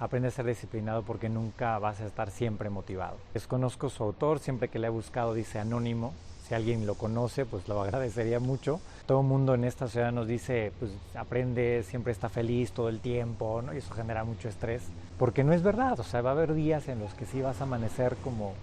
aprende a ser disciplinado porque nunca vas a estar siempre motivado. Desconozco su autor, siempre que le he buscado dice anónimo. Si alguien lo conoce, pues lo agradecería mucho. Todo el mundo en esta ciudad nos dice, pues aprende, siempre está feliz todo el tiempo, ¿no? Y eso genera mucho estrés, porque no es verdad. O sea, va a haber días en los que sí vas a amanecer como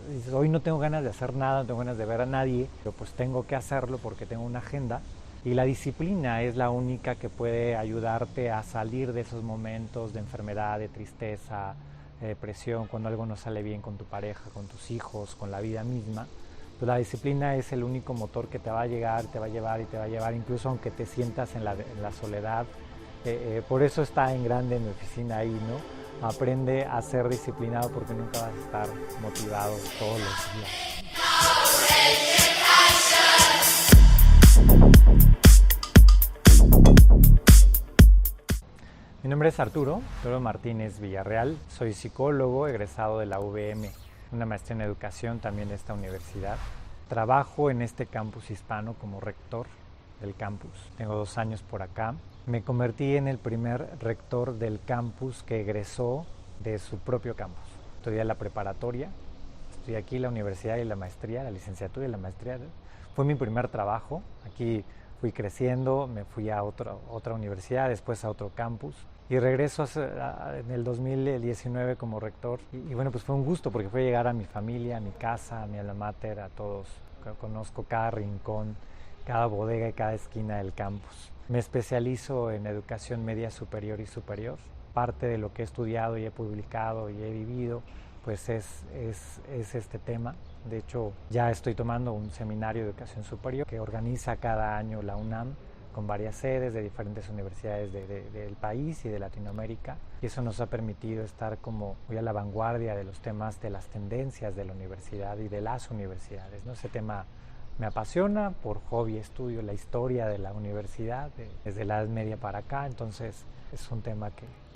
dices, hoy no tengo ganas de hacer nada, no tengo ganas de ver a nadie, pero pues tengo que hacerlo porque tengo una agenda. Y la disciplina es la única que puede ayudarte a salir de esos momentos de enfermedad, de tristeza, de depresión, cuando algo no sale bien con tu pareja, con tus hijos, con la vida misma. Pues la disciplina es el único motor que te va a llegar, te va a llevar y te va a llevar, incluso aunque te sientas en la soledad. Por eso está en grande en mi oficina ahí, ¿no? Aprende a ser disciplinado porque nunca vas a estar motivado todos los días. Mi nombre es Arturo Martínez Villarreal, soy psicólogo egresado de la UVM, una maestría en educación también de esta universidad. Trabajo en este campus hispano como rector del campus, tengo 2 años por acá. Me convertí en el primer rector del campus que egresó de su propio campus. Estudié la preparatoria, estudié aquí la universidad y la maestría, la licenciatura y la maestría. Fue mi primer trabajo, aquí fui creciendo, me fui a otra universidad, después a otro campus y regreso en el 2019 como rector. Y bueno, pues fue un gusto porque fue llegar a mi familia, a mi casa, a mi alma mater, a todos. Conozco cada rincón, cada bodega y cada esquina del campus. Me especializo en educación media superior y superior. Parte de lo que he estudiado y he publicado y he vivido pues es este tema. De hecho, ya estoy tomando un seminario de educación superior que organiza cada año la UNAM con varias sedes de diferentes universidades del país y de Latinoamérica. Y eso nos ha permitido estar como muy a la vanguardia de los temas de las tendencias de la universidad y de las universidades, ¿no? Ese tema me apasiona, por hobby estudio la historia de la universidad desde la Edad Media para acá, entonces es un tema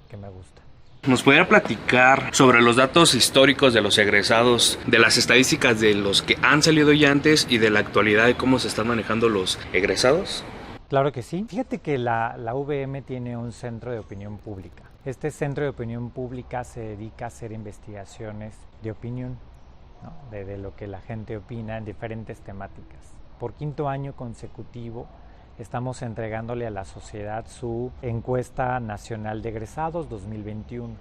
que me gusta. ¿Nos pudiera platicar sobre los datos históricos de los egresados, de las estadísticas de los que han salido ya antes y de la actualidad de cómo se están manejando los egresados? Claro que sí. Fíjate que la UVM tiene un centro de opinión pública. Este centro de opinión pública se dedica a hacer investigaciones de opinión, ¿no? de lo que la gente opina en diferentes temáticas. Por 5º año consecutivo estamos entregándole a la sociedad su encuesta nacional de egresados 2021.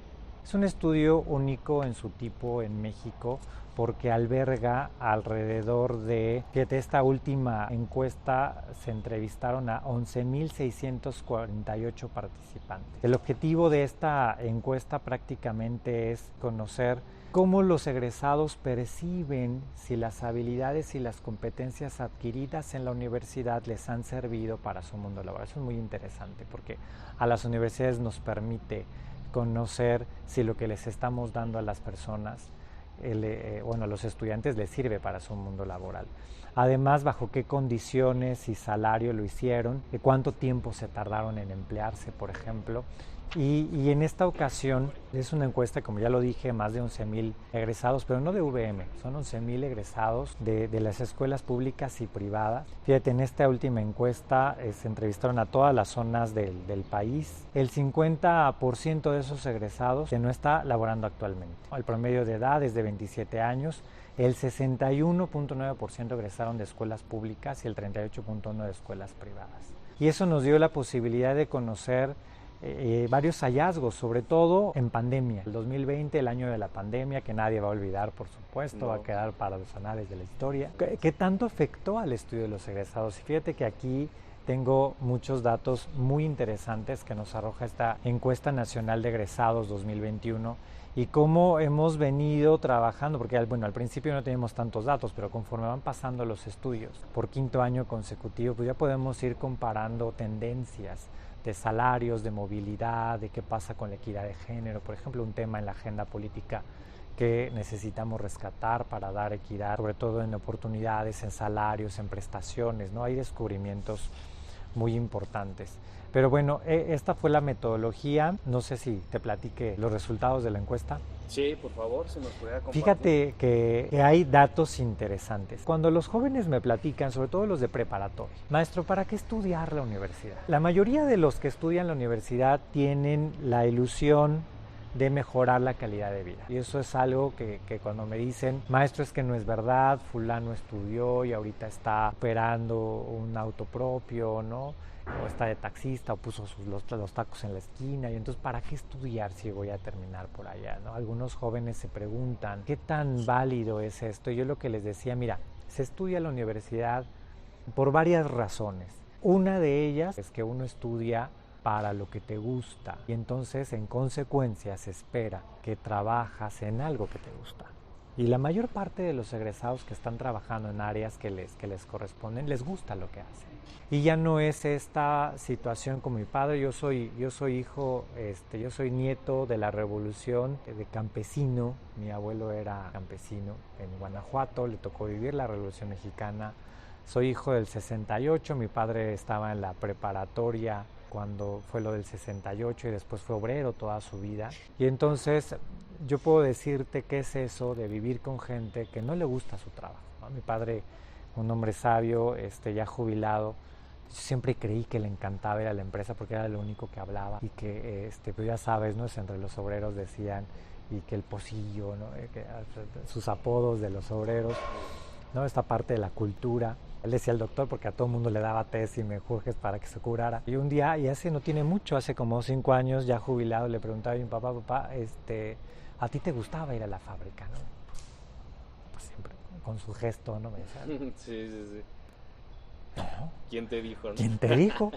Es un estudio único en su tipo en México porque alberga alrededor de, fíjate, esta última encuesta se entrevistaron a 11,648 participantes. El objetivo de esta encuesta prácticamente es conocer cómo los egresados perciben si las habilidades y las competencias adquiridas en la universidad les han servido para su mundo laboral. Eso es muy interesante porque a las universidades nos permite conocer si lo que les estamos dando a las personas, a los estudiantes les sirve para su mundo laboral. Además, bajo qué condiciones y salario lo hicieron, cuánto tiempo se tardaron en emplearse, por ejemplo. Y en esta ocasión es una encuesta, como ya lo dije, más de 11,000 egresados, pero no de UVM, son 11,000 egresados de las escuelas públicas y privadas. Fíjate, en esta última encuesta se entrevistaron a todas las zonas del país. El 50% de esos egresados no está laborando actualmente. El promedio de edad es de 27 años. El 61.9% egresaron de escuelas públicas y el 38.1% de escuelas privadas. Y eso nos dio la posibilidad de conocer varios hallazgos, sobre todo en pandemia. El 2020, el año de la pandemia, que nadie va a olvidar, por supuesto, va a quedar para los anales de la historia. ¿Qué tanto afectó al estudio de los egresados? Y fíjate que aquí tengo muchos datos muy interesantes que nos arroja esta encuesta nacional de egresados 2021 y cómo hemos venido trabajando, porque al principio no teníamos tantos datos, pero conforme van pasando los estudios por 5º año consecutivo, pues ya podemos ir comparando tendencias de salarios, de movilidad, de qué pasa con la equidad de género, por ejemplo, un tema en la agenda política que necesitamos rescatar para dar equidad, sobre todo en oportunidades, en salarios, en prestaciones, ¿no? Hay descubrimientos muy importantes. Pero bueno, esta fue la metodología. No sé si te platique los resultados de la encuesta. Sí, por favor, si nos pudiera compartir. Fíjate que hay datos interesantes. Cuando los jóvenes me platican, sobre todo los de preparatoria, maestro, ¿para qué estudiar la universidad? La mayoría de los que estudian la universidad tienen la ilusión de mejorar la calidad de vida. Y eso es algo que cuando me dicen, maestro, es que no es verdad, fulano estudió y ahorita está operando un auto propio, ¿no? O está de taxista o puso los tacos en la esquina, y entonces ¿para qué estudiar si voy a terminar por allá, ¿no? Algunos jóvenes se preguntan ¿qué tan válido es esto? Y yo lo que les decía, mira, se estudia en la universidad por varias razones. Una de ellas es que uno estudia para lo que te gusta y entonces en consecuencia se espera que trabajas en algo que te gusta. Y la mayor parte de los egresados que están trabajando en áreas que les corresponden, les gusta lo que hacen. Y ya no es esta situación como mi padre. Yo soy hijo, yo soy nieto de la revolución, de campesino. Mi abuelo era campesino en Guanajuato, le tocó vivir la Revolución Mexicana. Soy hijo del 68, mi padre estaba en la preparatoria cuando fue lo del 68 y después fue obrero toda su vida. Y entonces yo puedo decirte qué es eso de vivir con gente que no le gusta su trabajo, ¿no? Mi padre, un hombre sabio, ya jubilado, siempre creí que le encantaba ir a la empresa porque era lo único que hablaba y que, pues ya sabes, ¿no? Entre los obreros decían, y que el pocillo, ¿no? Sus apodos de los obreros, ¿no? Esta parte de la cultura. Él decía el doctor porque a todo el mundo le daba tés y menjurjes para que se curara. Y un día, y hace no tiene mucho, hace como 5 años, ya jubilado, le preguntaba a mi papá, ¿a ti te gustaba ir a la fábrica, no? Pues siempre con su gesto, ¿no? Me decía, Sí. no. ¿Quién te dijo, no? ¿Quién te dijo?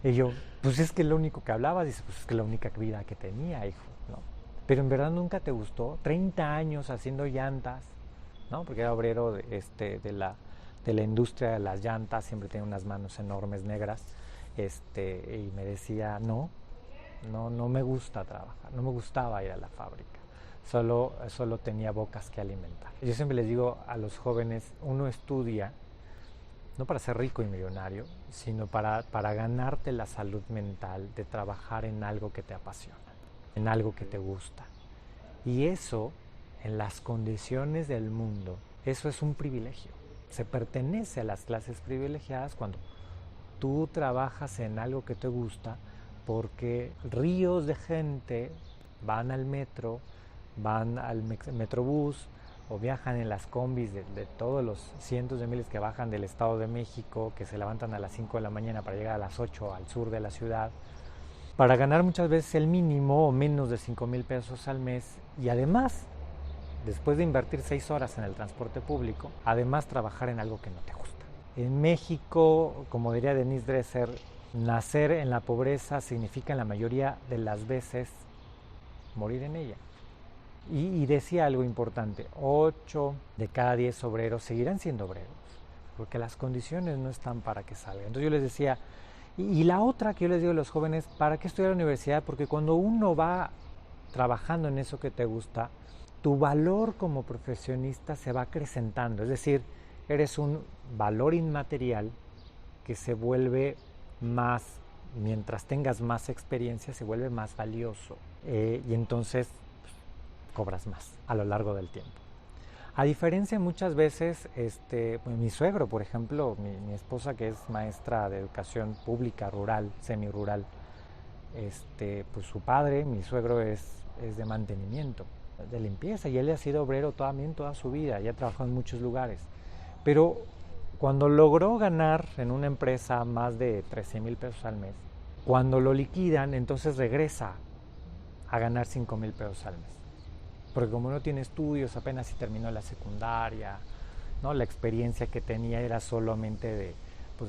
Y yo, pues es que lo único que hablaba, dice, pues es que la única vida que tenía, hijo, ¿no? Pero en verdad nunca te gustó, 30 años haciendo llantas, ¿no? Porque era obrero de la industria de las llantas, siempre tenía unas manos enormes negras, y me decía, no me gusta trabajar, no me gustaba ir a la fábrica, solo tenía bocas que alimentar. Yo siempre les digo a los jóvenes, uno estudia no para ser rico y millonario, sino para ganarte la salud mental de trabajar en algo que te apasiona, en algo que te gusta. Y eso, en las condiciones del mundo, eso es un privilegio. Se pertenece a las clases privilegiadas cuando tú trabajas en algo que te gusta, porque ríos de gente van al metro, van al metrobús o viajan en las combis de todos los cientos de miles que bajan del Estado de México, que se levantan a las 5 de la mañana para llegar a las 8 al sur de la ciudad, para ganar muchas veces el mínimo o menos de 5,000 pesos al mes, y además, después de invertir 6 horas en el transporte público, además trabajar en algo que no te gusta. En México, como diría Denise Dresser, nacer en la pobreza significa en la mayoría de las veces morir en ella. Y decía algo importante, 8 de cada 10 obreros seguirán siendo obreros, porque las condiciones no están para que salgan. Entonces yo les decía, y la otra que yo les digo a los jóvenes, ¿para qué estudiar la universidad? Porque cuando uno va trabajando en eso que te gusta, tu valor como profesionista se va acrecentando, es decir, eres un valor inmaterial que se vuelve más, mientras tengas más experiencia, se vuelve más valioso, y entonces cobras más a lo largo del tiempo. A diferencia muchas veces, mi suegro, por ejemplo, mi esposa, que es maestra de educación pública rural, semirural, pues su padre, mi suegro, es de mantenimiento, de limpieza, y él ha sido obrero también toda su vida, ya trabajó en muchos lugares. Pero cuando logró ganar en una empresa más de 13,000 pesos al mes, cuando lo liquidan, entonces regresa a ganar 5,000 pesos al mes. Porque como no tiene estudios, apenas si terminó la secundaria, ¿no? La experiencia que tenía era solamente de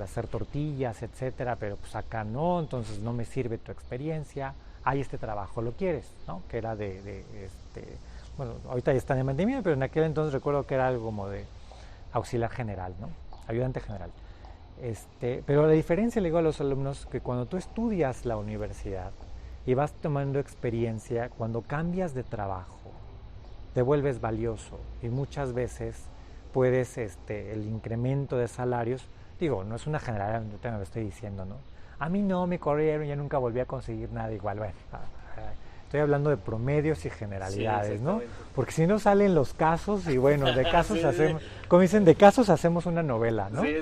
hacer tortillas, etcétera, pero pues acá no, entonces no me sirve tu experiencia, hay este trabajo, ¿lo quieres? ¿No? Que era bueno, ahorita ya está de mantenimiento, pero en aquel entonces recuerdo que era algo como de auxiliar general, ¿no? Ayudante general. Pero la diferencia, le digo a los alumnos, que cuando tú estudias la universidad y vas tomando experiencia, cuando cambias de trabajo, te vuelves valioso, y muchas veces puedes, el incremento de salarios Digo, no es una generalidad, no te lo estoy diciendo, ¿no? A mí no me corrieron, ya nunca volví a conseguir nada igual. Bueno, estoy hablando de promedios y generalidades, ¿no? Porque si no salen los casos y bueno, de casos hacemos, como dicen, de casos hacemos una novela, ¿no? Sí.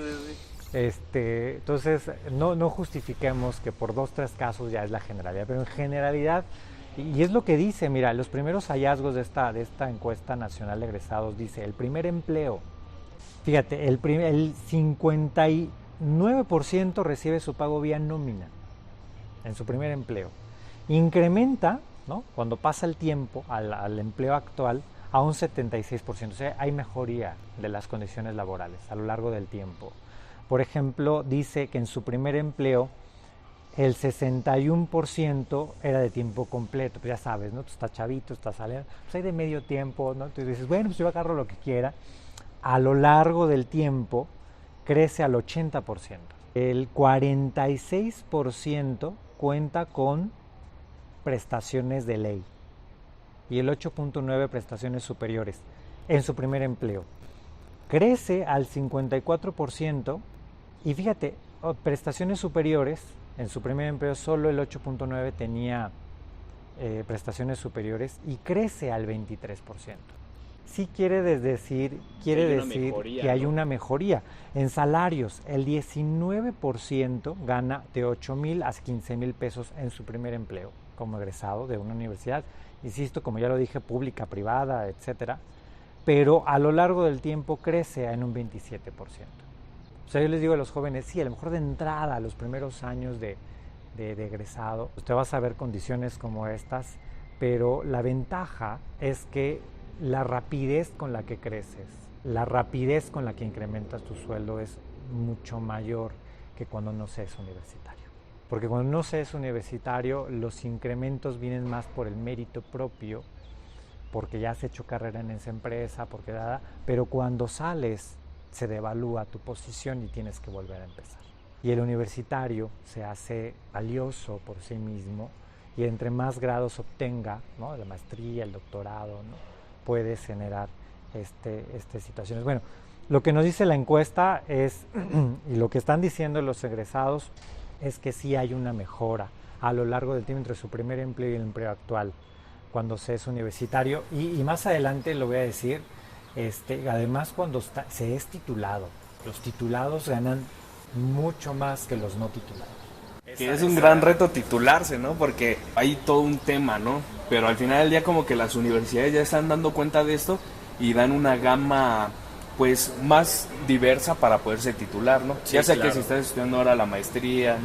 Entonces, no justifiquemos que por 2, 3 casos ya es la generalidad, pero en generalidad, y es lo que dice, mira, los primeros hallazgos de esta encuesta nacional de egresados, dice, el primer empleo, fíjate, el 59% recibe su pago vía nómina en su primer empleo. Incrementa, ¿no?, cuando pasa el tiempo al empleo actual a un 76%, o sea, hay mejoría de las condiciones laborales a lo largo del tiempo. Por ejemplo, dice que en su primer empleo el 61% era de tiempo completo. Pues ya sabes, ¿no? Tú estás chavito, estás saliendo, pues hay de medio tiempo, ¿no? Tú dices, bueno, pues yo agarro lo que quiera. A lo largo del tiempo crece al 80%. El 46% cuenta con prestaciones de ley y el 8.9% prestaciones superiores en su primer empleo. Crece al 54%. Y fíjate, prestaciones superiores, en su primer empleo solo el 8.9 tenía prestaciones superiores y crece al 23%. Sí quiere decir que hay una mejoría. En salarios, el 19% gana de 8,000 a 15,000 pesos en su primer empleo como egresado de una universidad. Insisto, como ya lo dije, pública, privada, etcétera. Pero a lo largo del tiempo crece en un 27%. O sea, yo les digo a los jóvenes, sí, a lo mejor de entrada, los primeros años de egresado, pues te vas a ver condiciones como estas, pero la ventaja es que la rapidez con la que creces, la rapidez con la que incrementas tu sueldo es mucho mayor que cuando no se es universitario. Porque cuando no se es universitario, los incrementos vienen más por el mérito propio, porque ya has hecho carrera en esa empresa, pero cuando sales se devalúa tu posición y tienes que volver a empezar. Y el universitario se hace valioso por sí mismo y entre más grados obtenga, ¿no?, la maestría, el doctorado, ¿no?, puedes generar situaciones. Bueno, lo que nos dice la encuesta es, y lo que están diciendo los egresados, es que sí hay una mejora a lo largo del tiempo entre su primer empleo y el empleo actual cuando se es universitario. Y más adelante lo voy a decir, además cuando se es titulado, los titulados ganan mucho más que los no titulados. Que es un gran reto titularse, ¿no? Porque hay todo un tema, ¿no? Pero al final del día como que las universidades ya están dando cuenta de esto y dan una gama pues más diversa para poderse titular, ¿no? Sí, ya sea claro, que si estás estudiando ahora la maestría,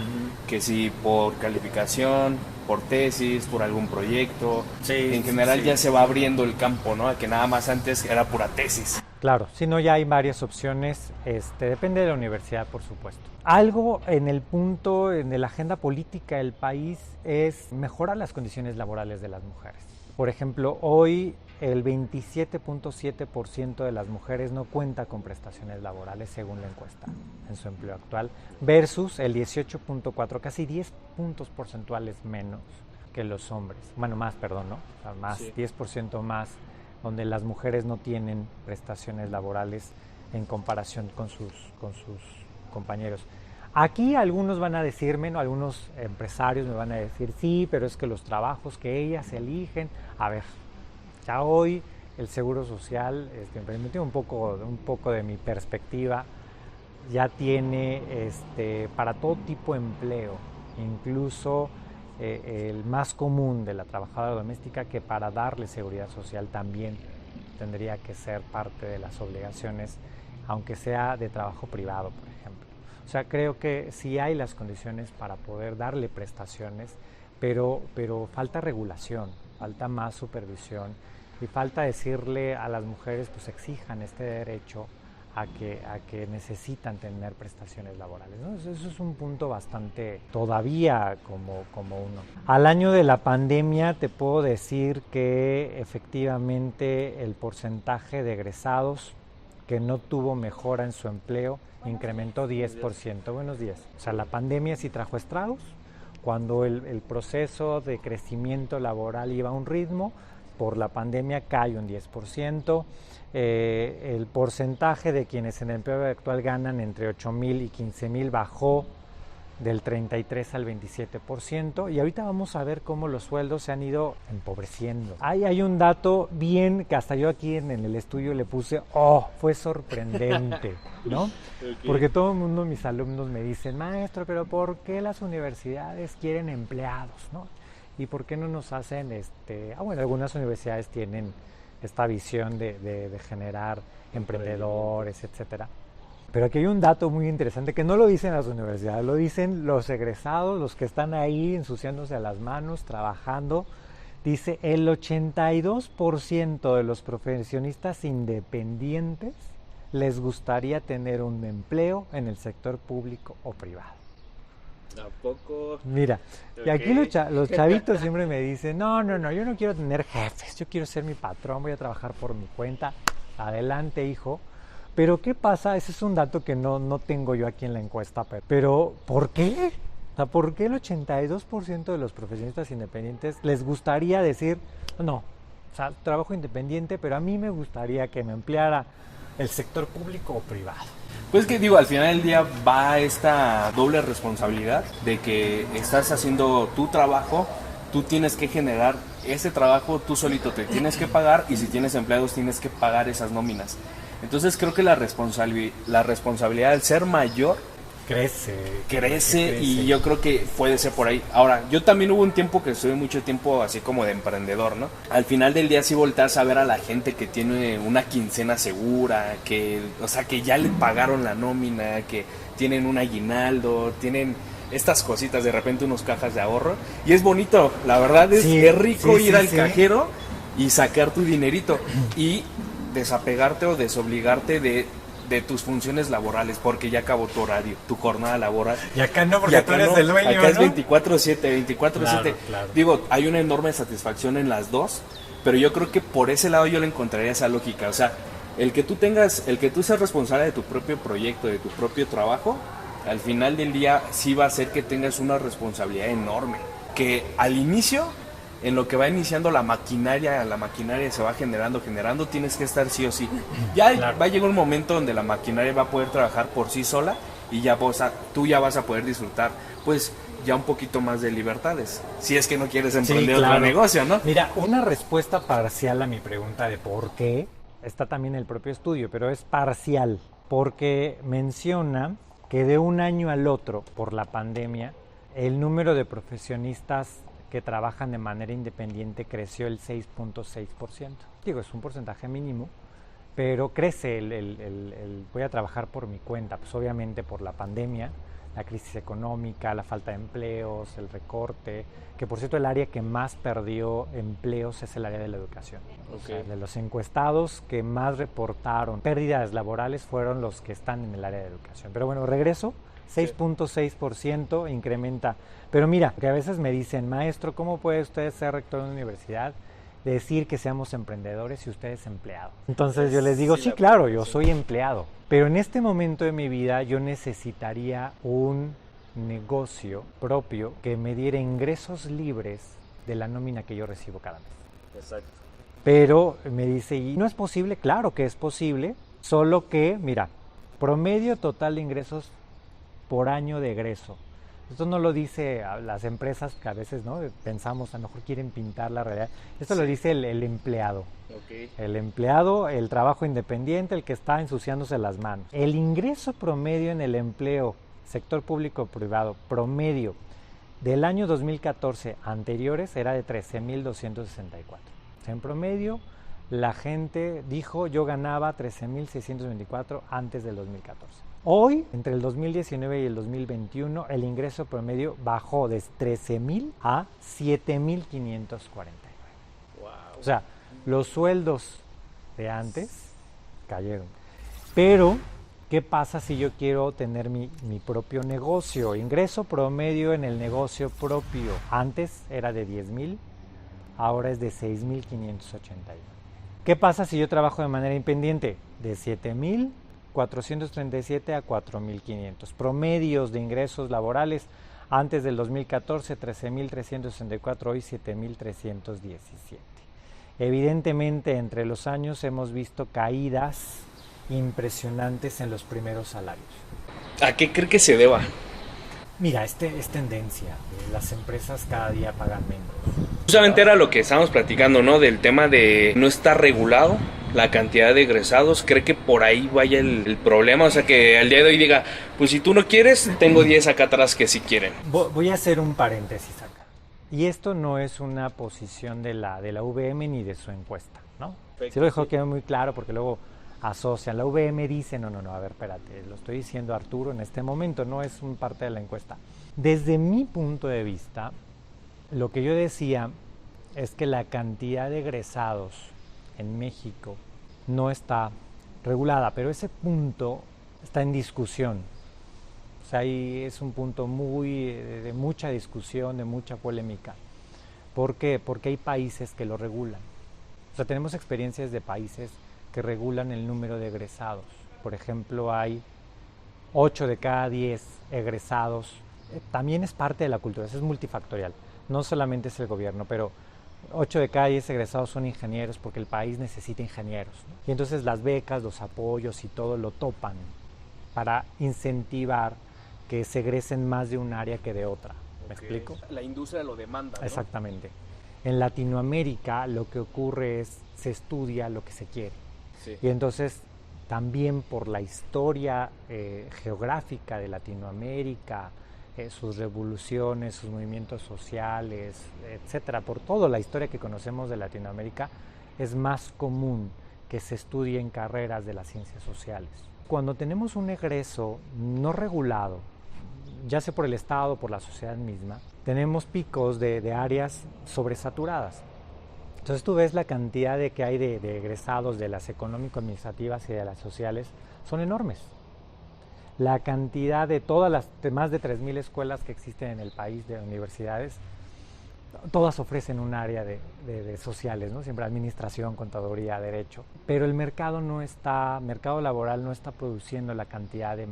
que si por calificación, por tesis, por algún proyecto, en general ya se va abriendo el campo, ¿no? A que nada más antes era pura tesis. Claro, si no, ya hay varias opciones, depende de la universidad, por supuesto. Algo en la agenda política del país es mejorar las condiciones laborales de las mujeres. Por ejemplo, hoy el 27.7% de las mujeres no cuenta con prestaciones laborales según la encuesta en su empleo actual, versus el 18.4%, casi 10 puntos porcentuales menos que los hombres. Bueno, más, perdón, ¿no? O sea, más, sí. 10% más, donde las mujeres no tienen prestaciones laborales en comparación con sus compañeros. Aquí algunos van a decirme, ¿no?, algunos empresarios me van a decir, sí, pero es que los trabajos que ellas eligen, a ver, ya hoy el Seguro Social, permitiendo un poco de mi perspectiva, ya tiene para todo tipo de empleo, incluso el más común de la trabajadora doméstica, que para darle seguridad social también tendría que ser parte de las obligaciones, aunque sea de trabajo privado, por ejemplo. O sea, creo que sí hay las condiciones para poder darle prestaciones, pero falta regulación, falta más supervisión y falta decirle a las mujeres, pues exijan este derecho a que necesitan tener prestaciones laborales, ¿no? Eso es un punto bastante todavía como uno. Al año de la pandemia te puedo decir que efectivamente el porcentaje de egresados que no tuvo mejora en su empleo incrementó 10%. Buenos días. O sea, la pandemia sí trajo estragos. Cuando el proceso de crecimiento laboral iba a un ritmo, por la pandemia cae un 10%. El porcentaje de quienes en el empleo actual ganan entre 8,000 y 15,000 bajó del 33 al 27%, y ahorita vamos a ver cómo los sueldos se han ido empobreciendo. Hay un dato bien que hasta yo aquí en el estudio le puse, fue sorprendente, ¿no? Okay. Porque todo el mundo, mis alumnos me dicen, maestro, pero ¿por qué las universidades quieren empleados, no? ¿Y por qué no nos hacen, bueno, algunas universidades tienen esta visión de generar emprendedores, etcétera. Pero aquí hay un dato muy interesante que no lo dicen las universidades, lo dicen los egresados, los que están ahí ensuciándose a las manos, trabajando. Dice, el 82% de los profesionistas independientes les gustaría tener un empleo en el sector público o privado. ¿A poco? Mira, okay. Y aquí los chavitos siempre me dicen, no, yo no quiero tener jefes, yo quiero ser mi patrón, voy a trabajar por mi cuenta. Adelante, hijo. Pero ¿qué pasa? Ese es un dato que no tengo yo aquí en la encuesta. Pero ¿por qué? O sea, ¿por qué el 82% de los profesionistas independientes les gustaría decir, no, o sea, trabajo independiente, pero a mí me gustaría que me empleara el sector público o privado? Pues que digo, al final del día va esta doble responsabilidad de que estás haciendo tu trabajo, tú tienes que generar ese trabajo, tú solito te tienes que pagar, y si tienes empleados tienes que pagar esas nóminas. Entonces creo que la responsabilidad al ser mayor crece y yo creo que puede ser por ahí. Ahora, yo también hubo un tiempo que estuve mucho tiempo así como de emprendedor, ¿no? Al final del día sí volteas a ver a la gente que tiene una quincena segura, que ya le pagaron la nómina, que tienen un aguinaldo, tienen estas cositas, de repente unos cajas de ahorro, y es bonito, la verdad es rico ir al cajero y sacar tu dinerito y desapegarte o desobligarte de tus funciones laborales, porque ya acabó tu horario, tu jornada laboral. Y acá no, porque tú eres el dueño, acá es ¿no? 24/7. Claro. Digo, hay una enorme satisfacción en las dos, pero yo creo que por ese lado yo le encontraría esa lógica. O sea, el que tú seas responsable de tu propio proyecto, de tu propio trabajo, al final del día sí va a hacer que tengas una responsabilidad enorme, que al inicio, en lo que va iniciando la maquinaria se va generando, tienes que estar sí o sí. Ya va a llegar un momento donde la maquinaria va a poder trabajar por sí sola y tú ya vas a poder disfrutar, pues, ya un poquito más de libertades, si es que no quieres emprender otro negocio, ¿no? Mira, una respuesta parcial a mi pregunta de por qué está también en el propio estudio, pero es parcial, porque menciona que de un año al otro, por la pandemia, el número de profesionistas que trabajan de manera independiente creció el 6.6%. Digo, es un porcentaje mínimo, pero crece el voy a trabajar por mi cuenta, pues obviamente por la pandemia, la crisis económica, la falta de empleos, el recorte, que por cierto el área que más perdió empleos es el área de la educación. Okay. O sea, de los encuestados que más reportaron pérdidas laborales fueron los que están en el área de educación. Pero bueno, regreso. 6.6% incrementa. Pero mira, que a veces me dicen, maestro, ¿cómo puede usted ser rector de una universidad, decir que seamos emprendedores si usted es empleado? Entonces yo les digo, sí, claro, yo soy empleado. Pero en este momento de mi vida yo necesitaría un negocio propio que me diera ingresos libres de la nómina que yo recibo cada mes. Exacto. Pero me dice, ¿y no es posible? Claro que es posible, solo que, mira, promedio total de ingresos por año de egreso. Esto no lo dice a las empresas que a veces, ¿no?, pensamos a lo mejor quieren pintar la realidad. Esto lo dice el empleado. Okay. El empleado, el trabajo independiente, el que está ensuciándose las manos. El ingreso promedio en el empleo, sector público o privado, promedio del año 2014 anteriores era de 13,264. O sea, en promedio la gente dijo yo ganaba 13,624 antes del 2014. Hoy, entre el 2019 y el 2021, el ingreso promedio bajó de 13,000 a 7,549. Wow. O sea, los sueldos de antes cayeron. Pero, ¿qué pasa si yo quiero tener mi propio negocio? Ingreso promedio en el negocio propio. Antes era de 10,000, ahora es de 6,581. ¿Qué pasa si yo trabajo de manera independiente? De 7,437 a 4,500. Promedios de ingresos laborales antes del 2014, 13,364, hoy 7,317. Evidentemente, entre los años hemos visto caídas impresionantes en los primeros salarios. ¿A qué cree que se deba? Mira, es tendencia. Las empresas cada día pagan menos. Justamente era lo que estábamos platicando, ¿no? Del tema de no estar regulado la cantidad de egresados. ¿Cree que por ahí vaya el problema? O sea, que al día de hoy diga, pues si tú no quieres, tengo 10 acá atrás que sí quieren. Voy a hacer un paréntesis acá. Y esto no es una posición de la UVM ni de su encuesta, ¿no? Sí lo dejo quedar muy claro porque luego asocian. La UVM dice, no, a ver, espérate, lo estoy diciendo Arturo en este momento, no es un parte de la encuesta. Desde mi punto de vista, lo que yo decía es que la cantidad de egresados en México no está regulada, pero ese punto está en discusión. O sea, ahí es un punto de mucha discusión, de mucha polémica. ¿Por qué? Porque hay países que lo regulan. O sea, tenemos experiencias de países que regulan el número de egresados. Por ejemplo, hay 8 de cada 10 egresados. También es parte de la cultura, eso es multifactorial. No solamente es el gobierno, pero 8 de cada 10 egresados son ingenieros porque el país necesita ingenieros, ¿no? Y entonces las becas, los apoyos y todo lo topan para incentivar que se egresen más de un área que de otra. ¿Me explico? La industria lo demanda, ¿no? Exactamente. En Latinoamérica lo que ocurre es se estudia lo que se quiere. Sí. Y entonces también por la historia geográfica de Latinoamérica, sus revoluciones, sus movimientos sociales, etcétera, por toda la historia que conocemos de Latinoamérica, es más común que se estudien carreras de las ciencias sociales. Cuando tenemos un egreso no regulado, ya sea por el Estado o por la sociedad misma, tenemos picos de áreas sobresaturadas. Entonces tú ves la cantidad que hay de egresados de las económico-administrativas y de las sociales, son enormes. La cantidad de de más de 3,000 escuelas que existen en el país, de universidades, todas ofrecen un área de sociales, ¿no? Siempre administración, contaduría, derecho. Pero el mercado laboral no está produciendo la cantidad de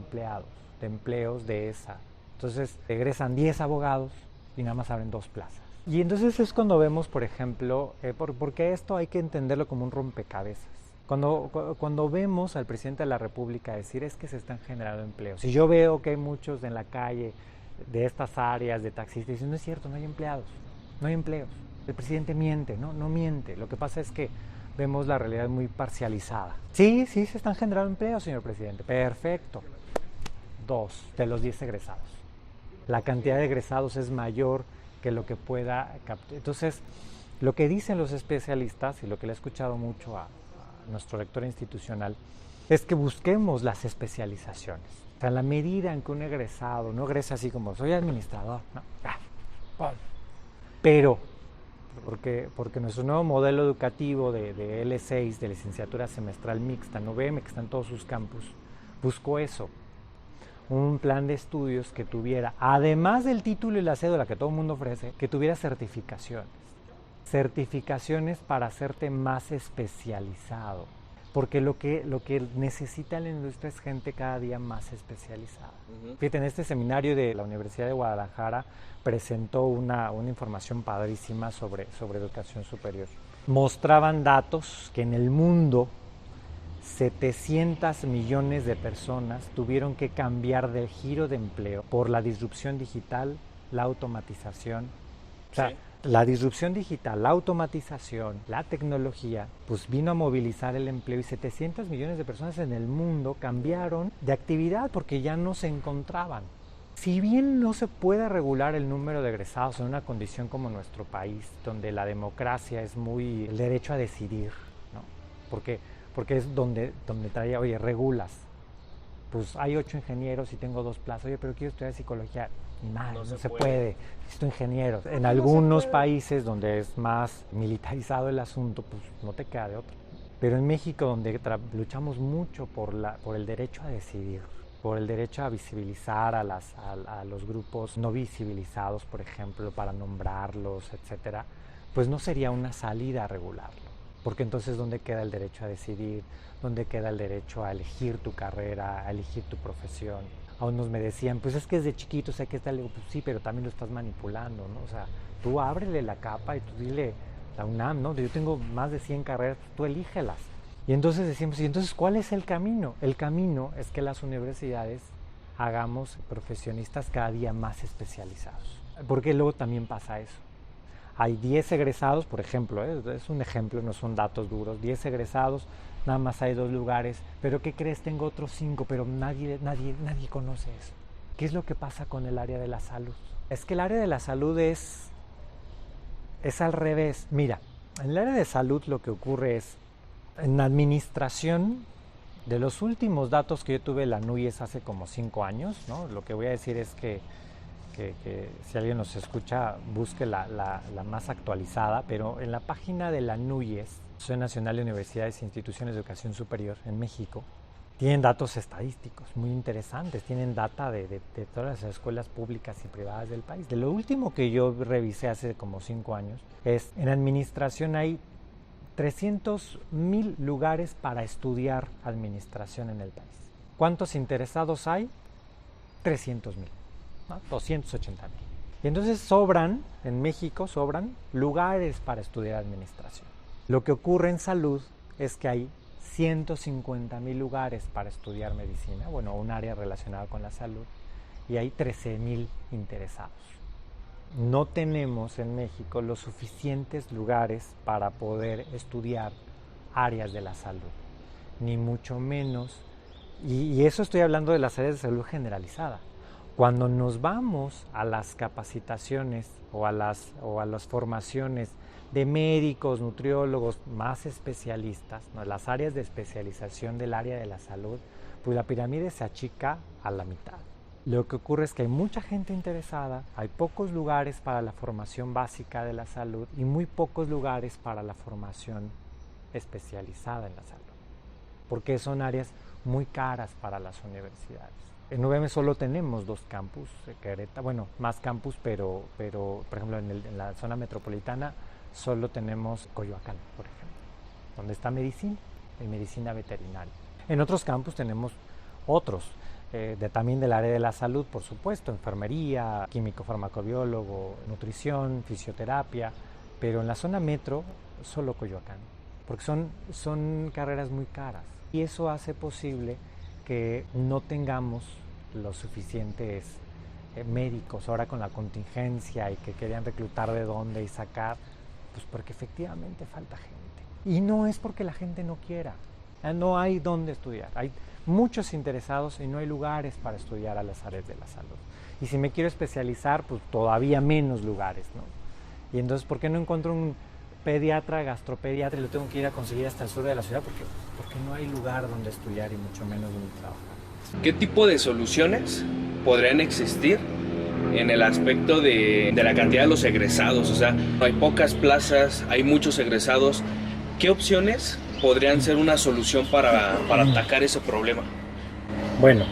empleos de esa. Entonces egresan 10 abogados y nada más abren 2 plazas. Y entonces es cuando vemos, por ejemplo, porque esto hay que entenderlo como un rompecabezas. Cuando vemos al presidente de la República decir es que se están generando empleos, y yo veo que hay muchos en la calle de estas áreas de taxistas diciendo no es cierto, no hay empleados, no hay empleos. El presidente miente, no miente. Lo que pasa es que vemos la realidad muy parcializada. Sí, se están generando empleos, señor presidente. Perfecto. 2 de los 10 egresados. La cantidad de egresados es mayor que lo que pueda captar. Entonces, lo que dicen los especialistas, y lo que le he escuchado mucho a nuestro rector institucional, es que busquemos las especializaciones. O sea, en la medida en que un egresado no egresa así como soy administrador, ¿no? Pero, porque nuestro nuevo modelo educativo de L6, de licenciatura semestral mixta, en UVM, que está en todos sus campus, buscó eso. Un plan de estudios que tuviera, además del título y la cédula que todo el mundo ofrece, que tuviera certificaciones para hacerte más especializado, porque lo que necesita la industria es gente cada día más especializada. Fíjate, en este seminario de la Universidad de Guadalajara presentó una información padrísima sobre educación superior. Mostraban datos que en el mundo 700 millones de personas tuvieron que cambiar del giro de empleo por la disrupción digital, la automatización. O sea, sí. La disrupción digital, la automatización, la tecnología, pues vino a movilizar el empleo y 700 millones de personas en el mundo cambiaron de actividad porque ya no se encontraban. Si bien no se puede regular el número de egresados en una condición como nuestro país, donde la democracia es muy el derecho a decidir, ¿no? Porque es donde traía, oye, regulas. Pues hay 8 ingenieros y tengo 2 plazas. Oye, pero quiero estudiar psicología. No se puede. Necesito ingenieros. En algunos países donde es más militarizado el asunto, pues no te queda de otra. Pero en México, donde luchamos mucho por el derecho a decidir, por el derecho a visibilizar a los grupos no visibilizados, por ejemplo, para nombrarlos, etcétera, pues no sería una salida a regularlo. Porque entonces, ¿dónde queda el derecho a decidir? ¿Dónde queda el derecho a elegir tu carrera, a elegir tu profesión? A unos me decían, pues es que desde chiquito sé que está, le digo, pues sí, pero también lo estás manipulando, ¿no? O sea, tú ábrele la capa y tú dile, la UNAM, ¿no? Yo tengo más de 100 carreras, tú elígelas. Y entonces decimos, ¿y entonces cuál es el camino? El camino es que las universidades hagamos profesionistas cada día más especializados. Porque luego también pasa eso. Hay 10 egresados, por ejemplo, es un ejemplo, no son datos duros, 10 egresados, nada más hay 2 lugares, pero ¿qué crees? Tengo otros 5, pero nadie conoce eso. ¿Qué es lo que pasa con el área de la salud? Es que el área de la salud es al revés. Mira, en el área de salud lo que ocurre es, en administración, de los últimos datos que yo tuve en la NUYES hace como 5 años, ¿no? Lo que voy a decir es que si alguien nos escucha, busque la más actualizada, pero en la página de la NUYES, Asociación Nacional de Universidades e Instituciones de Educación Superior en México, tienen datos estadísticos muy interesantes, tienen data de todas las escuelas públicas y privadas del país. De lo último que yo revisé hace como 5 años, es en administración hay 300,000 lugares para estudiar administración en el país. ¿Cuántos interesados hay? 300,000. ¿No? 280,000. Y entonces en México sobran lugares para estudiar administración. Lo que ocurre en salud es que hay 150,000 lugares para estudiar medicina, bueno, un área relacionada con la salud, y hay 13,000 interesados. No tenemos en México los suficientes lugares para poder estudiar áreas de la salud, ni mucho menos, y eso estoy hablando de las áreas de salud generalizada. Cuando nos vamos a las capacitaciones o a las formaciones de médicos, nutriólogos más especialistas, ¿no? Las áreas de especialización del área de la salud, pues la pirámide se achica a la mitad. Lo que ocurre es que hay mucha gente interesada, hay pocos lugares para la formación básica de la salud y muy pocos lugares para la formación especializada en la salud, porque son áreas muy caras para las universidades. En UVM solo tenemos 2 campus, Querétaro, bueno, más campus, pero por ejemplo en la zona metropolitana solo tenemos Coyoacán, por ejemplo, donde está medicina y medicina veterinaria. En otros campus tenemos otros, también del área de la salud, por supuesto, enfermería, químico farmacobiólogo, nutrición, fisioterapia, pero en la zona metro solo Coyoacán, porque son carreras muy caras y eso hace posible que no tengamos los suficientes médicos ahora con la contingencia y que querían reclutar de dónde y sacar, pues porque efectivamente falta gente. Y no es porque la gente no quiera, no hay dónde estudiar, hay muchos interesados y no hay lugares para estudiar a las áreas de la salud. Y si me quiero especializar, pues todavía menos lugares, ¿no? Y entonces, ¿por qué no encuentro un pediatra, gastropediatra y lo tengo que ir a conseguir hasta el sur de la ciudad? Porque no hay lugar donde estudiar y mucho menos donde trabajar. ¿Qué tipo de soluciones podrían existir en el aspecto de la cantidad de los egresados? O sea, hay pocas plazas, hay muchos egresados. ¿Qué opciones podrían ser una solución para atacar ese problema? Bueno,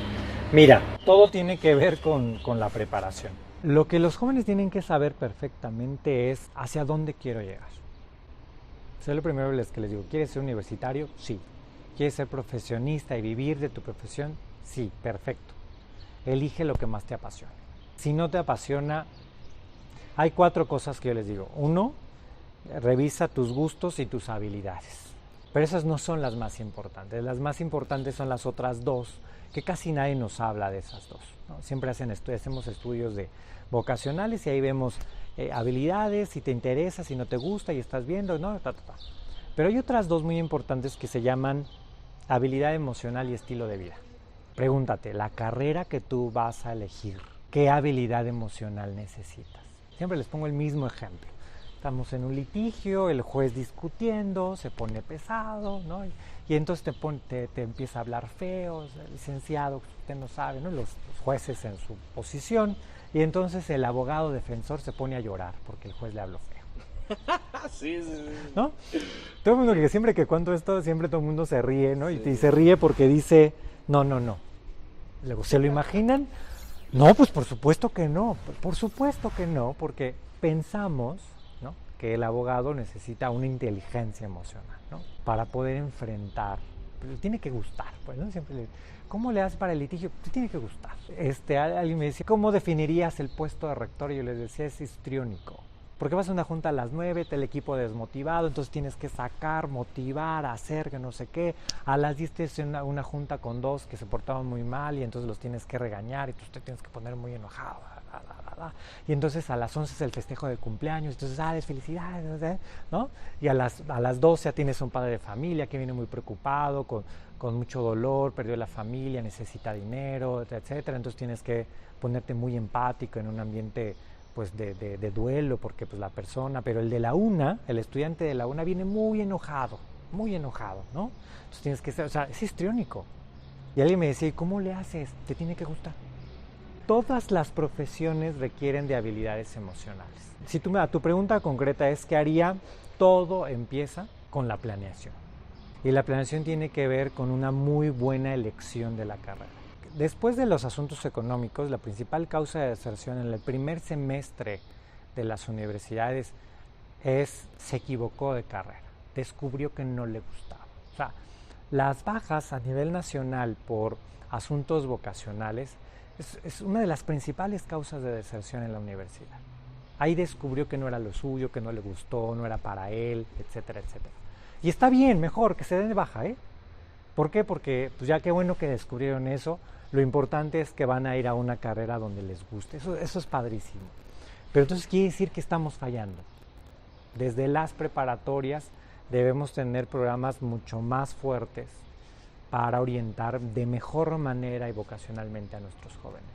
mira, todo tiene que ver con la preparación. Lo que los jóvenes tienen que saber perfectamente es hacia dónde quiero llegar. Eso es lo primero que les digo. ¿Quieres ser universitario? Sí. ¿Quieres ser profesionista y vivir de tu profesión? Sí, perfecto. Elige lo que más te apasione. Si no te apasiona, hay 4 cosas que yo les digo. 1, revisa tus gustos y tus habilidades. Pero esas no son las más importantes. Las más importantes son las otras 2, que casi nadie nos habla de esas 2, ¿no? Siempre hacemos estudios vocacionales y ahí vemos habilidades, si te interesa, si no te gusta y estás viendo, ¿no? Pero hay otras 2 muy importantes que se llaman habilidad emocional y estilo de vida. Pregúntate, la carrera que tú vas a elegir, ¿qué habilidad emocional necesitas? Siempre les pongo el mismo ejemplo. Estamos en un litigio, el juez discutiendo, se pone pesado, ¿no? Y entonces te empieza a hablar feo, licenciado, usted no sabe, ¿no? Los jueces en su posición, y entonces el abogado defensor se pone a llorar porque el juez le habló feo. Sí. ¿No? Todo el mundo que siempre que cuento esto, siempre todo el mundo se ríe, ¿no? Sí. Y se ríe porque dice, no. Luego, ¿se lo imaginan? No, pues por supuesto que no, porque pensamos, ¿no?, que el abogado necesita una inteligencia emocional, ¿no?, para poder enfrentar. Pero tiene que gustar, pues, ¿no? Siempre ¿cómo le haces para el litigio? Te tiene que gustar. Alguien me decía, ¿cómo definirías el puesto de rector? Y yo les decía, es histriónico. Porque vas a una junta a las 9, está el equipo desmotivado, entonces tienes que sacar, motivar, hacer que no sé qué. A las 10 tienes una junta con 2 que se portaban muy mal y entonces los tienes que regañar y tú te tienes que poner muy enojado. Y entonces a las 11 es el festejo de cumpleaños, entonces, felicidades, ¿no? Y a las 12 ya tienes un padre de familia que viene muy preocupado, con mucho dolor, perdió la familia, necesita dinero, etcétera. Entonces tienes que ponerte muy empático en un ambiente pues de duelo, porque pues la persona, pero el estudiante de la UNA viene muy enojado, ¿no? Entonces tienes que ser, o sea, es histriónico. Y alguien me decía, ¿cómo le haces? Te tiene que gustar. Todas las profesiones requieren de habilidades emocionales. Si tu pregunta concreta es ¿qué haría? Todo empieza con la planeación. Y la planeación tiene que ver con una muy buena elección de la carrera. Después de los asuntos económicos, la principal causa de deserción en el primer semestre de las universidades se equivocó de carrera, descubrió que no le gustaba. O sea, las bajas a nivel nacional por asuntos vocacionales es una de las principales causas de deserción en la universidad. Ahí descubrió que no era lo suyo, que no le gustó, no era para él, etcétera, etcétera. Y está bien, mejor que se den de baja, ¿eh? ¿Por qué? Porque pues ya qué bueno que descubrieron eso. Lo importante es que van a ir a una carrera donde les guste. Eso es padrísimo. Pero entonces quiere decir que estamos fallando. Desde las preparatorias debemos tener programas mucho más fuertes para orientar de mejor manera y vocacionalmente a nuestros jóvenes.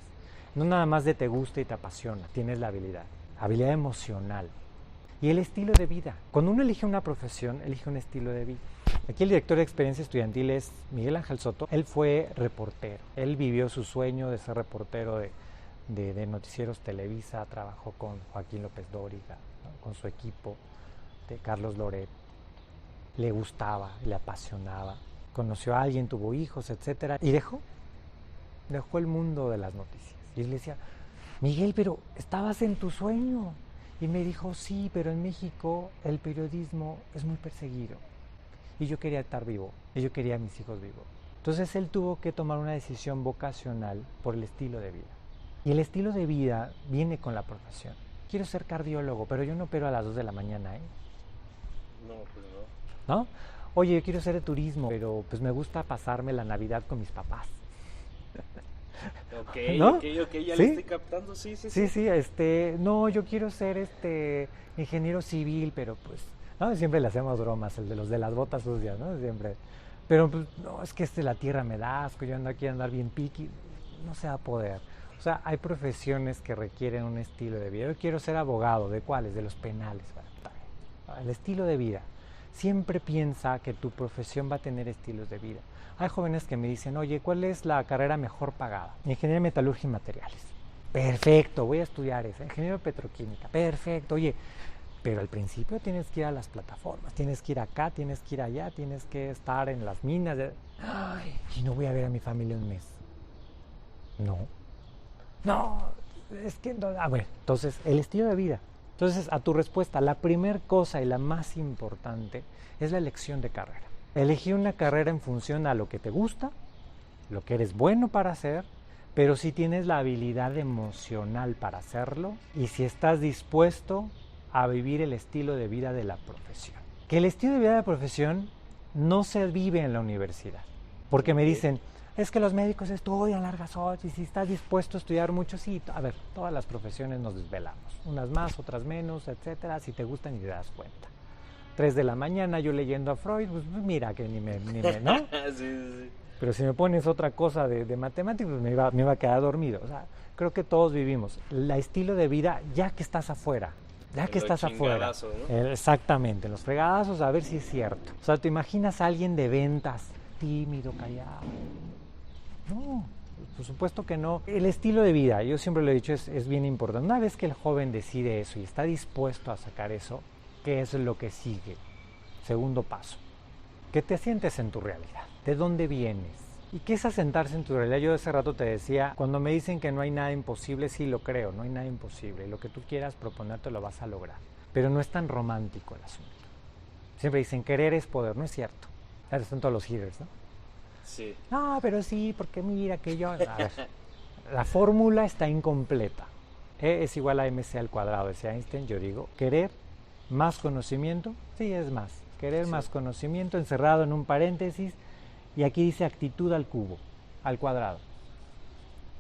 No nada más de te gusta y te apasiona, tienes la habilidad emocional y el estilo de vida. Cuando uno elige una profesión, elige un estilo de vida. Aquí el director de experiencia estudiantil es Miguel Ángel Soto. Él fue reportero. Él vivió su sueño de ser reportero de Noticieros Televisa. Trabajó con Joaquín López Dóriga, ¿no? Con su equipo de Carlos Loret. Le gustaba, le apasionaba. Conoció a alguien, tuvo hijos, etcétera. Y dejó el mundo de las noticias. Y él le decía, Miguel, pero estabas en tu sueño. Y me dijo, sí, pero en México el periodismo es muy perseguido. Y yo quería estar vivo, y yo quería a mis hijos vivos. Entonces él tuvo que tomar una decisión vocacional por el estilo de vida. Y el estilo de vida viene con la profesión. Quiero ser cardiólogo, pero yo no opero a las 2 de la mañana, ¿eh? No, pues no. ¿No? Oye, yo quiero ser de turismo, pero pues me gusta pasarme la Navidad con mis papás. Ok, ¿no? ok, ya ¿Sí? lo estoy captando, sí. No, yo quiero ser ingeniero civil, pero pues, ¿no? Siempre le hacemos bromas, el de los de las botas sucias, ¿no? Siempre. Pero pues, no, es que la tierra me da asco, yo ando aquí a andar bien piqui, no se va a poder. O sea, hay profesiones que requieren un estilo de vida. Yo quiero ser abogado, ¿de cuáles? De los penales. El estilo de vida. Siempre piensa que tu profesión va a tener estilos de vida. Hay jóvenes que me dicen, oye, ¿cuál es la carrera mejor pagada? Ingeniería de metalurgia y materiales. Perfecto, voy a estudiar esa. Ingeniería petroquímica. Perfecto, oye, pero al principio tienes que ir a las plataformas, tienes que ir acá, tienes que ir allá, tienes que estar en las minas. Ay, y no voy a ver a mi familia un mes. No, es que no. Bueno, entonces, el estilo de vida. Entonces, a tu respuesta, la primera cosa y la más importante es la elección de carrera. Elegir una carrera en función a lo que te gusta, lo que eres bueno para hacer, pero si tienes la habilidad emocional para hacerlo y si estás dispuesto a vivir el estilo de vida de la profesión. Que el estilo de vida de la profesión no se vive en la universidad. Porque me dicen, es que los médicos estudian largas horas y si estás dispuesto a estudiar mucho, sí. A ver, todas las profesiones nos desvelamos. Unas más, otras menos, etcétera. Si te gustan y te das cuenta. 3 de la mañana yo leyendo a Freud, pues mira que ni me ¿no? Sí. Pero si me pones otra cosa de matemáticas, pues me iba a quedar dormido. O sea, creo que todos vivimos el estilo de vida ya que estás afuera. Ya que estás afuera. ¿No? Exactamente, los fregadazos, a ver si es cierto. O sea, ¿te imaginas a alguien de ventas, tímido, callado? No, por supuesto que no. El estilo de vida, yo siempre lo he dicho, es bien importante. Una vez que el joven decide eso y está dispuesto a sacar eso, ¿qué es lo que sigue? Segundo paso, que te asientes en tu realidad. ¿De dónde vienes? ¿Y qué es asentarse en tu realidad? Yo hace rato te decía, cuando me dicen que no hay nada imposible, sí lo creo, no hay nada imposible. Lo que tú quieras proponerte lo vas a lograr. Pero no es tan romántico el asunto. Siempre dicen, querer es poder, no es cierto. Ahora están todos los hitters, ¿no? Sí. No, pero sí, porque mira que yo... A ver, la fórmula está incompleta. E es igual a mc al cuadrado, decía Einstein. Yo digo, querer más conocimiento, sí es más. Querer más conocimiento encerrado en un paréntesis, y aquí dice actitud al cubo, al cuadrado.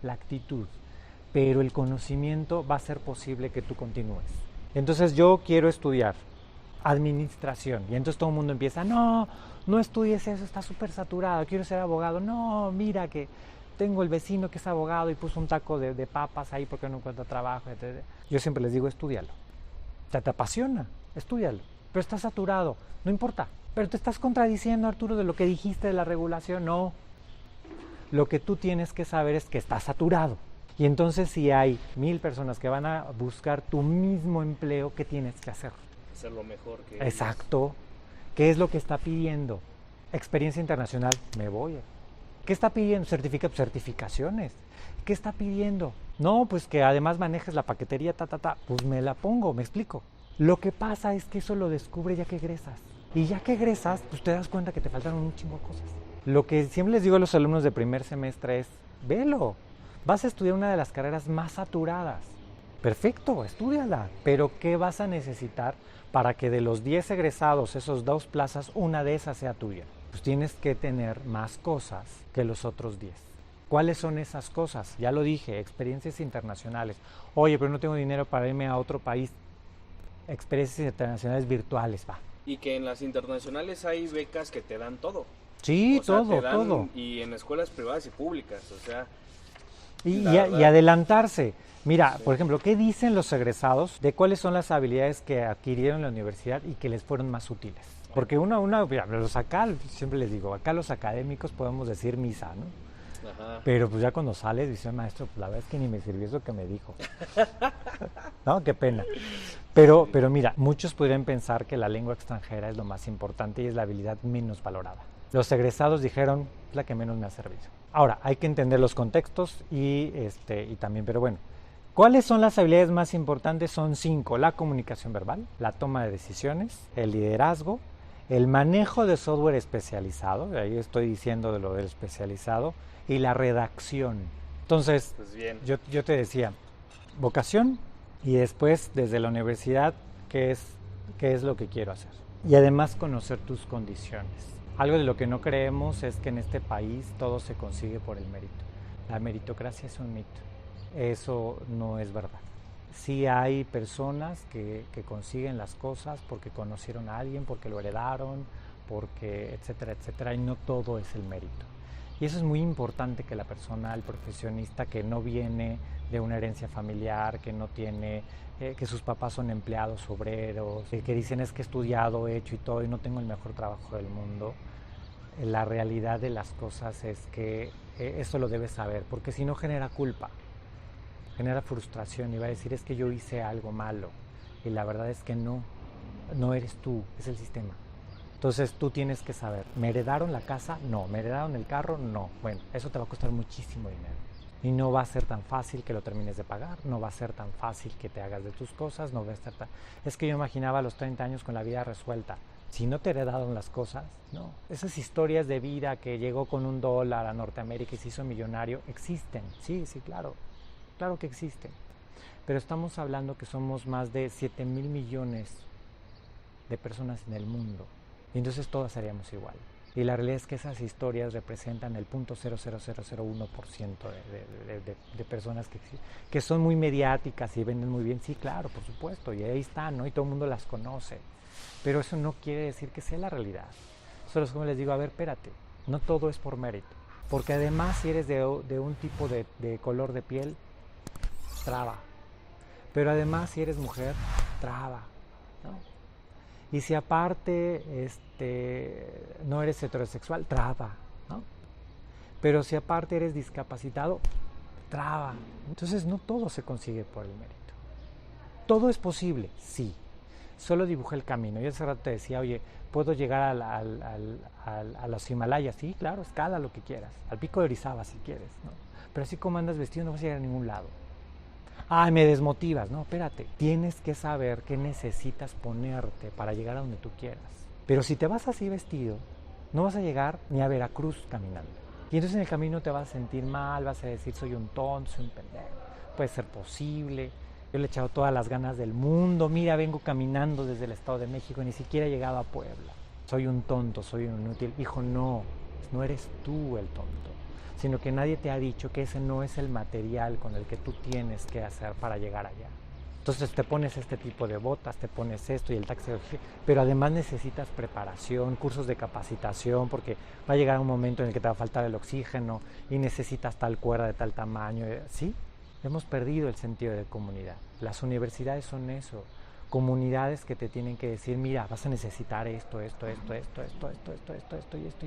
La actitud. Pero el conocimiento va a ser posible que tú continúes. Entonces yo quiero estudiar administración, y entonces todo el mundo empieza, no estudies eso, está súper saturado, quiero ser abogado, no, mira que tengo el vecino que es abogado y puso un taco de papas ahí porque no encuentra trabajo, etc. Yo siempre les digo, estúdialo. Te apasiona, estúdialo. Pero está saturado, no importa. Pero te estás contradiciendo, Arturo, de lo que dijiste de la regulación. No. Lo que tú tienes que saber es que está saturado. Y entonces si hay 1000 personas que van a buscar tu mismo empleo, ¿qué tienes que hacer? Hacerlo mejor que Exacto. ¿Qué es lo que está pidiendo? Experiencia internacional, me voy. ¿Qué está pidiendo? Certificaciones. ¿Qué está pidiendo? No, pues que además manejes la paquetería, pues me la pongo, me explico. Lo que pasa es que eso lo descubre ya que egresas. Y ya que egresas, pues te das cuenta que te faltan un chingo de cosas. Lo que siempre les digo a los alumnos de primer semestre es, velo, vas a estudiar una de las carreras más saturadas. Perfecto, estúdiala, pero ¿qué vas a necesitar para que de los 10 egresados, esos 2 plazas, una de esas sea tuya? Pues tienes que tener más cosas que los otros 10. ¿Cuáles son esas cosas? Ya lo dije, experiencias internacionales. Oye, pero no tengo dinero para irme a otro país. Experiencias internacionales virtuales, va. Y que en las internacionales hay becas que te dan todo. Sí, todo. Y en escuelas privadas y públicas, o sea... Y adelantarse. Mira, por ejemplo, ¿qué dicen los egresados de cuáles son las habilidades que adquirieron en la universidad y que les fueron más útiles? Porque acá, siempre les digo, acá los académicos podemos decir misa, ¿no? Ajá. Pero pues ya cuando sales, dice maestro, pues la verdad es que ni me sirvió eso que me dijo. ¿No? Qué pena. Pero mira, muchos podrían pensar que la lengua extranjera es lo más importante y es la habilidad menos valorada. Los egresados dijeron, es la que menos me ha servido. Ahora, hay que entender los contextos y también, pero bueno. ¿Cuáles son las habilidades más importantes? Son 5. La comunicación verbal, la toma de decisiones, el liderazgo, el manejo de software especializado, ahí estoy diciendo de lo del especializado, y la redacción. Entonces, pues bien. Yo te decía, vocación, y después desde la universidad, ¿qué es lo que quiero hacer? Y además conocer tus condiciones. Algo de lo que no creemos es que en este país todo se consigue por el mérito. La meritocracia es un mito. Eso no es verdad. Sí hay personas que consiguen las cosas porque conocieron a alguien, porque lo heredaron, porque etcétera, etcétera, y no todo es el mérito. Y eso es muy importante, que la persona, el profesionista que no viene de una herencia familiar, que no tiene, que sus papás son empleados, obreros, que dicen es que he estudiado, he hecho y todo y no tengo el mejor trabajo del mundo. La realidad de las cosas es que eso lo debes saber, porque si no genera culpa, genera frustración y va a decir es que yo hice algo malo. Y la verdad es que no eres tú, es el sistema. Entonces tú tienes que saber, ¿me heredaron la casa? No. ¿Me heredaron el carro? No. Bueno, eso te va a costar muchísimo dinero. Y no va a ser tan fácil que lo termines de pagar, no va a ser tan fácil que te hagas de tus cosas, no va a estar tan... Es que yo imaginaba a los 30 años con la vida resuelta. Si no te heredaron las cosas, no. Esas historias de vida que llegó con $1 a Norteamérica y se hizo millonario, existen. Sí, claro. Claro que existen. Pero estamos hablando que somos más de 7,000 millones de personas en el mundo. Y entonces todas haríamos igual. Y la realidad es que esas historias representan el 0.00001% de personas que son muy mediáticas y venden muy bien. Sí, claro, por supuesto, y ahí están, ¿no? Y todo el mundo las conoce. Pero eso no quiere decir que sea la realidad. Solo es como les digo, a ver, espérate, no todo es por mérito. Porque además si eres de un tipo de color de piel, traba. Pero además si eres mujer, traba, ¿no? Y si aparte no eres heterosexual, traba, ¿no? Pero si aparte eres discapacitado, traba. Entonces no todo se consigue por el mérito. ¿Todo es posible? Sí. Solo dibujé el camino. Yo hace rato te decía, oye, ¿puedo llegar a los Himalayas? Sí, claro, escala lo que quieras. Al pico de Orizaba si quieres, ¿no? Pero así como andas vestido no vas a llegar a ningún lado. Ay, me desmotivas. No, espérate. Tienes que saber qué necesitas ponerte para llegar a donde tú quieras. Pero si te vas así vestido, no vas a llegar ni a Veracruz caminando. Y entonces en el camino te vas a sentir mal, vas a decir soy un tonto, soy un pendejo. Puede ser posible. Yo le he echado todas las ganas del mundo. Mira, vengo caminando desde el Estado de México, ni siquiera he llegado a Puebla. Soy un tonto, soy un inútil. Hijo, no eres tú el tonto, sino que nadie te ha dicho que ese no es el material con el que tú tienes que hacer para llegar allá. Entonces te pones este tipo de botas, te pones esto y el taxi, pero además necesitas preparación, cursos de capacitación, porque va a llegar un momento en el que te va a faltar el oxígeno y necesitas tal cuerda de tal tamaño. ¿Sí? Hemos perdido el sentido de comunidad. Las universidades son eso, comunidades que te tienen que decir, mira, vas a necesitar esto y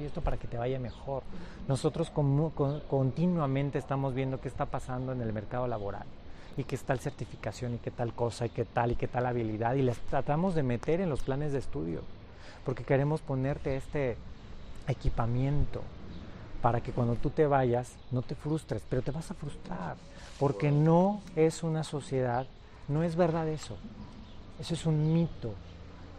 esto para que te vaya mejor. Nosotros continuamente estamos viendo qué está pasando en el mercado laboral y qué tal certificación y qué tal cosa y qué tal habilidad, y las tratamos de meter en los planes de estudio porque queremos ponerte este equipamiento para que cuando tú te vayas no te frustres, pero te vas a frustrar porque no es una sociedad, no es verdad eso es un mito.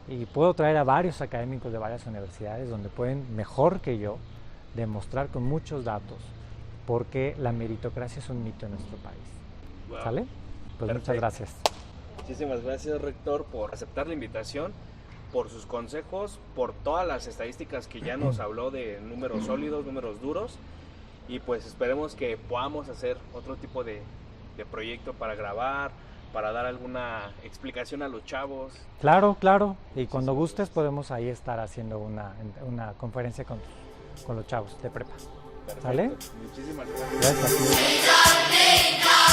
Y puedo traer a varios académicos de varias universidades donde pueden, mejor que yo, demostrar con muchos datos porque la meritocracia es un mito en nuestro país. Wow. ¿Sale? Pues perfecto. Muchas gracias. Muchísimas gracias, rector, por aceptar la invitación, por sus consejos, por todas las estadísticas que ya nos habló de números sólidos, números duros, y pues esperemos que podamos hacer otro tipo de proyecto para grabar, para dar alguna explicación a los chavos. Claro, y cuando gustes podemos ahí estar haciendo una conferencia con los chavos de prepa. Perfecto. ¿Sale? Muchísimas gracias. Gracias.